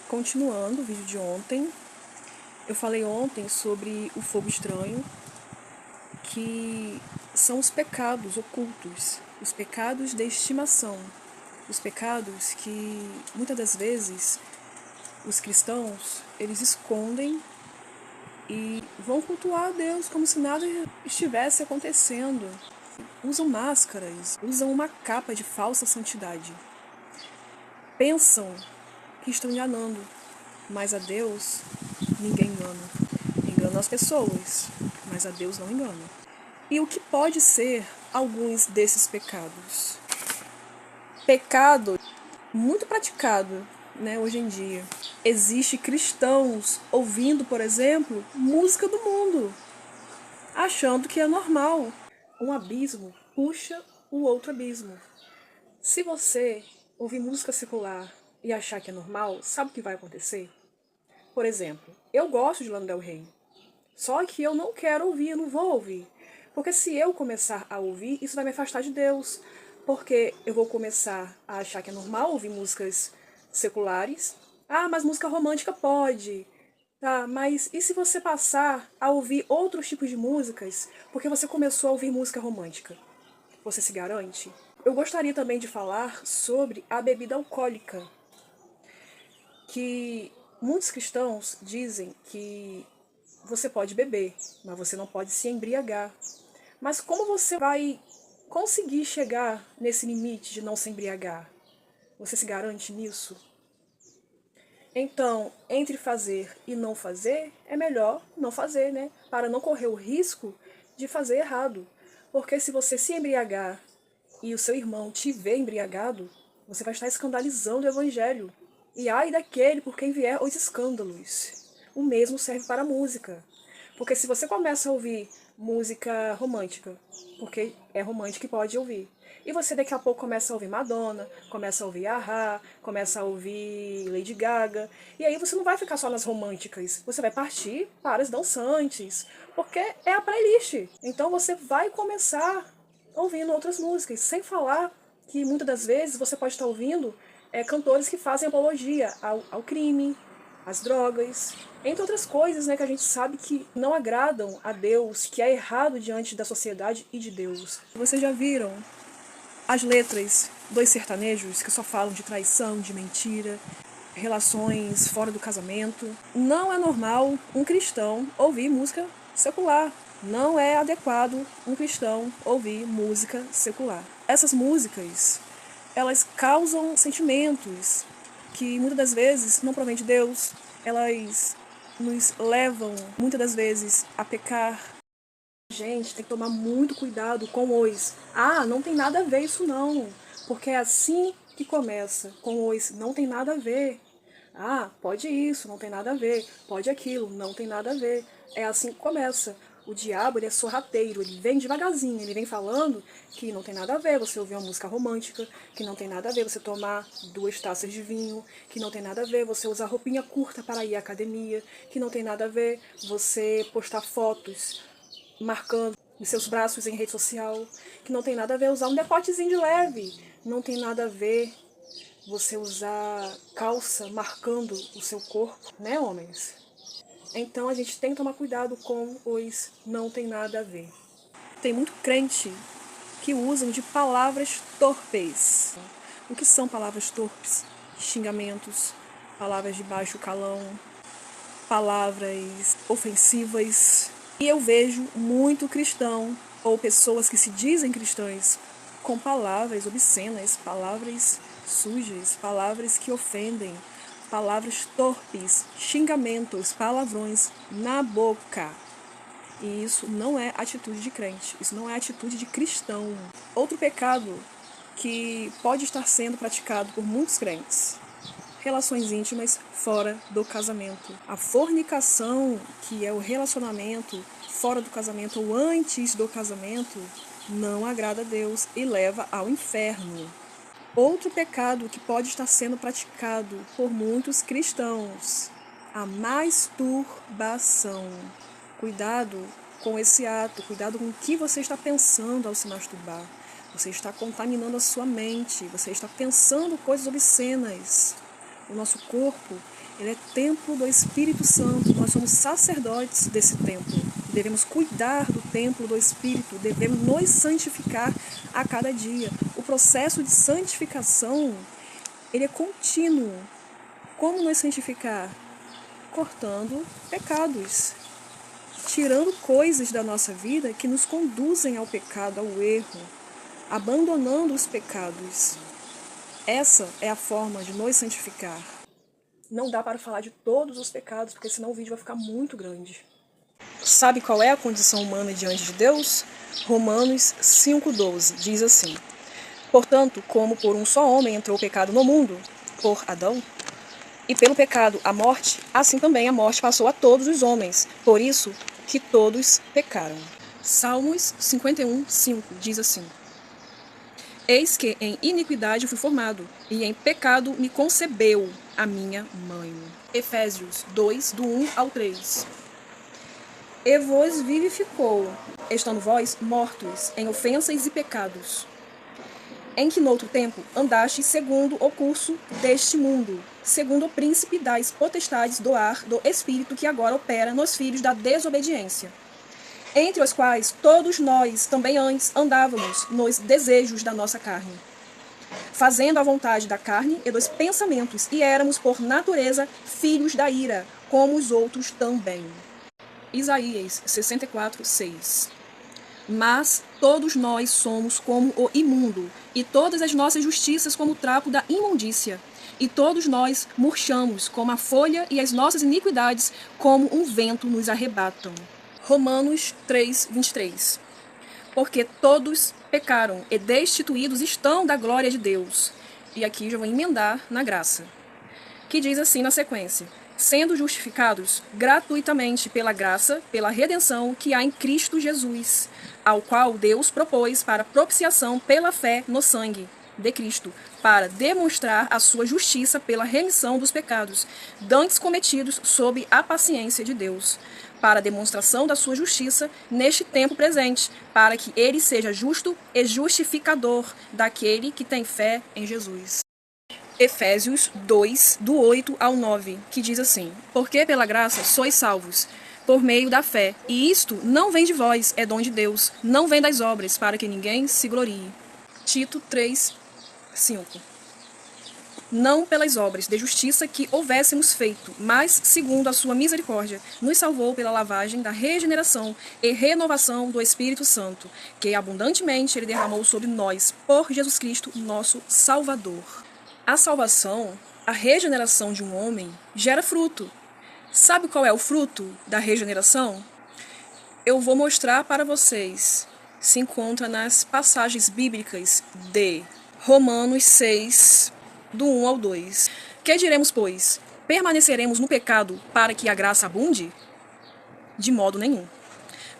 Continuando o vídeo de ontem, eu falei ontem sobre o fogo estranho, que são os pecados ocultos, os pecados de estimação, os pecados que muitas das vezes os cristãos eles escondem e vão cultuar a Deus como se nada estivesse acontecendo. Usam máscaras, usam uma capa de falsa santidade. Pensam que estão enganando, mas a Deus ninguém engana. Engana as pessoas, mas a Deus não engana. E o que pode ser alguns desses pecados? Pecado muito praticado, hoje em dia. Existe cristãos ouvindo, por exemplo, música do mundo, achando que é normal. Um abismo puxa o outro abismo. Se você ouvir música secular e achar que é normal, sabe o que vai acontecer? Por exemplo, eu gosto de Lana Del Rey, só que eu não quero ouvir, eu não vou ouvir. Porque se eu começar a ouvir, isso vai me afastar de Deus. Porque eu vou começar a achar que é normal ouvir músicas seculares. Ah, mas música romântica pode. Tá, mas e se você passar a ouvir outros tipos de músicas porque você começou a ouvir música romântica? Você se garante? Eu gostaria também de falar sobre a bebida alcoólica, que muitos cristãos dizem que você pode beber, mas você não pode se embriagar. Mas como você vai conseguir chegar nesse limite de não se embriagar? Você se garante nisso? Então, entre fazer e não fazer, é melhor não fazer, né? Para não correr o risco de fazer errado. Porque se você se embriagar e o seu irmão te ver embriagado, você vai estar escandalizando o evangelho. E ai daquele por quem vier os escândalos. O mesmo serve para a música. Porque se você começa a ouvir música romântica, porque é romântico que pode ouvir, e você daqui a pouco começa a ouvir Madonna, começa a ouvir Ahá, começa a ouvir Lady Gaga, e aí você não vai ficar só nas românticas, você vai partir para as dançantes, porque é a playlist. Então você vai começar ouvindo outras músicas, sem falar que muitas das vezes você pode estar ouvindo cantores que fazem apologia ao crime, às drogas, entre outras coisas, que a gente sabe que não agradam a Deus, que é errado diante da sociedade e de Deus. Vocês já viram as letras dos sertanejos que só falam de traição, de mentira, relações fora do casamento? Não é normal um cristão ouvir música secular. Não é adequado um cristão ouvir música secular. Essas músicas, elas causam sentimentos que muitas das vezes não provém de Deus. Elas nos levam, muitas das vezes, a pecar. A gente tem que tomar muito cuidado com os não tem nada a ver isso não, porque é assim que começa, com os não tem nada a ver. Pode isso, não tem nada a ver, pode aquilo, não tem nada a ver. É assim que começa. O diabo, ele é sorrateiro, ele vem devagarzinho, ele vem falando que não tem nada a ver você ouvir uma música romântica, que não tem nada a ver você tomar 2 taças de vinho, que não tem nada a ver você usar roupinha curta para ir à academia, que não tem nada a ver você postar fotos marcando os seus braços em rede social, que não tem nada a ver usar um decotezinho de leve, não tem nada a ver você usar calça marcando o seu corpo, né, homens? Então a gente tem que tomar cuidado com os não tem nada a ver. Tem muito crente que usam de palavras torpes. O que são palavras torpes? Xingamentos, palavras de baixo calão, palavras ofensivas. E eu vejo muito cristão, ou pessoas que se dizem cristãs, com palavras obscenas, palavras sujas, palavras que ofendem, palavras torpes, xingamentos, palavrões na boca. E isso não é atitude de crente, isso não é atitude de cristão. Outro pecado que pode estar sendo praticado por muitos crentes: relações íntimas fora do casamento. A fornicação, que é o relacionamento fora do casamento ou antes do casamento, não agrada a Deus e leva ao inferno. Outro pecado que pode estar sendo praticado por muitos cristãos: a masturbação. Cuidado com esse ato, cuidado com o que você está pensando ao se masturbar. Você está contaminando a sua mente, você está pensando coisas obscenas. O nosso corpo, ele é templo do Espírito Santo. Nós somos sacerdotes desse templo. Devemos cuidar do templo do Espírito. Devemos nos santificar a cada dia. O processo de santificação, ele é contínuo. Como nos santificar? Cortando pecados. Tirando coisas da nossa vida que nos conduzem ao pecado, ao erro. Abandonando os pecados. Essa é a forma de nos santificar. Não dá para falar de todos os pecados, porque senão o vídeo vai ficar muito grande. Sabe qual é a condição humana diante de Deus? Romanos 5,12 diz assim: portanto, como por um só homem entrou o pecado no mundo, por Adão, e pelo pecado a morte, assim também a morte passou a todos os homens, por isso que todos pecaram. Salmos 51,5 diz assim: eis que em iniquidade fui formado, e em pecado me concebeu a minha mãe. Efésios 2, do 1 ao 3. E vos vivificou, estando vós mortos em ofensas e pecados, em que noutro tempo andastes segundo o curso deste mundo, segundo o príncipe das potestades do ar do espírito que agora opera nos filhos da desobediência, entre os quais todos nós também antes andávamos nos desejos da nossa carne, fazendo a vontade da carne e dos pensamentos, e éramos por natureza filhos da ira, como os outros também. Isaías 64, 6. Mas todos nós somos como o imundo, e todas as nossas justiças como o trapo da imundícia, e todos nós murchamos como a folha, e as nossas iniquidades como um vento nos arrebatam. Romanos 3, 23. Porque todos pecaram e destituídos estão da glória de Deus. E aqui já vou emendar na graça, que diz assim na sequência: sendo justificados gratuitamente pela graça, pela redenção que há em Cristo Jesus, ao qual Deus propôs para propiciação pela fé no sangue de Cristo, para demonstrar a sua justiça pela remissão dos pecados, dantes cometidos sob a paciência de Deus, para a demonstração da sua justiça neste tempo presente, para que ele seja justo e justificador daquele que tem fé em Jesus. Efésios 2, do 8 ao 9, que diz assim: porque pela graça sois salvos, por meio da fé, e isto não vem de vós, é dom de Deus, não vem das obras, para que ninguém se glorie. Tito 3, 5. Não pelas obras de justiça que houvéssemos feito, mas, segundo a sua misericórdia, nos salvou pela lavagem da regeneração e renovação do Espírito Santo, que abundantemente ele derramou sobre nós, por Jesus Cristo, nosso Salvador. A salvação, a regeneração de um homem, gera fruto. Sabe qual é o fruto da regeneração? Eu vou mostrar para vocês. Se encontra nas passagens bíblicas de Romanos 6, do 1 ao 2. Que diremos, pois? Permaneceremos no pecado para que a graça abunde? De modo nenhum.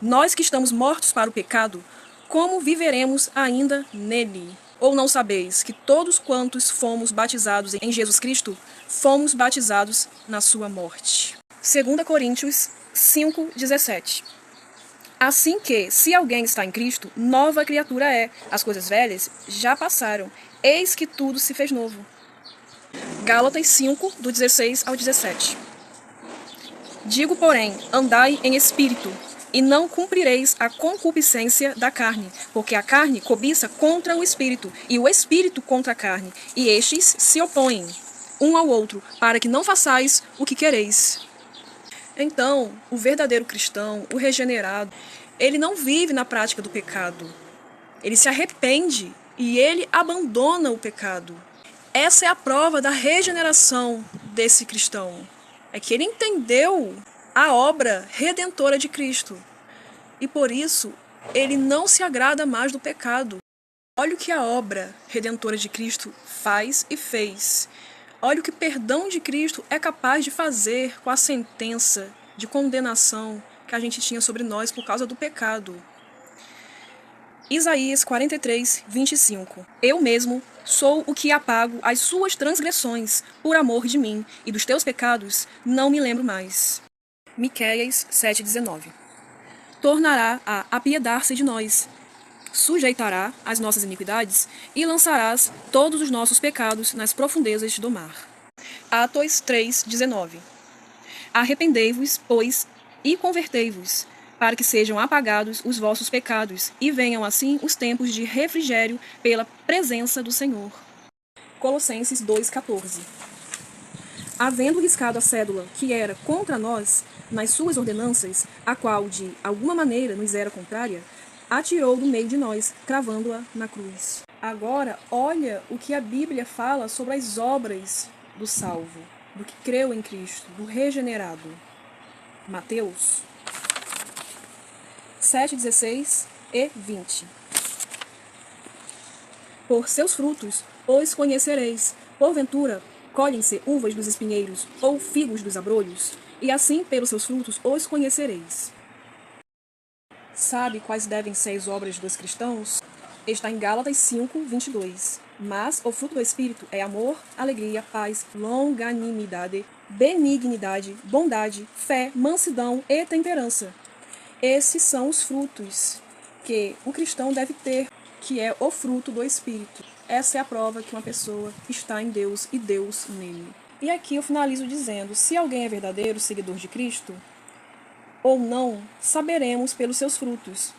Nós que estamos mortos para o pecado, como viveremos ainda nele? Ou não sabeis que todos quantos fomos batizados em Jesus Cristo, fomos batizados na sua morte? 2 Coríntios 5, 17. Assim que, se alguém está em Cristo, nova criatura é. As coisas velhas já passaram. Eis que tudo se fez novo. Gálatas 5, do 16 ao 17. Digo, porém, andai em espírito, e não cumprireis a concupiscência da carne, porque a carne cobiça contra o espírito, e o espírito contra a carne, e estes se opõem um ao outro, para que não façais o que quereis. Então, o verdadeiro cristão, o regenerado, ele não vive na prática do pecado. Ele se arrepende e ele abandona o pecado. Essa é a prova da regeneração desse cristão. É que ele entendeu a obra redentora de Cristo. E por isso, ele não se agrada mais do pecado. Olha o que a obra redentora de Cristo faz e fez. Olha o que o perdão de Cristo é capaz de fazer com a sentença de condenação que a gente tinha sobre nós por causa do pecado. Isaías 43, 25. Eu mesmo sou o que apago as suas transgressões por amor de mim, e dos teus pecados não me lembro mais. Miqueias 7, 19. Tornará a apiedar-se de nós, sujeitará as nossas iniquidades e lançarás todos os nossos pecados nas profundezas do mar. Atos 3:19. Arrependei-vos, pois, e convertei-vos, para que sejam apagados os vossos pecados, e venham assim os tempos de refrigério pela presença do Senhor. Colossenses 2:14. Havendo riscado a cédula que era contra nós, nas suas ordenanças, a qual de alguma maneira nos era contrária, atirou do meio de nós, cravando-a na cruz. Agora, olha o que a Bíblia fala sobre as obras do salvo, do que creu em Cristo, do regenerado. Mateus 7:16 e 20. Por seus frutos os conhecereis. Porventura, colhem-se uvas dos espinheiros ou figos dos abrolhos? E assim, pelos seus frutos, os conhecereis. Sabe quais devem ser as obras dos cristãos? Está em Gálatas 5:22. Mas o fruto do Espírito é amor, alegria, paz, longanimidade, benignidade, bondade, fé, mansidão e temperança. Esses são os frutos que o cristão deve ter, que é o fruto do Espírito. Essa é a prova que uma pessoa está em Deus e Deus nele. E aqui eu finalizo dizendo, se alguém é verdadeiro seguidor de Cristo ou não, saberemos pelos seus frutos.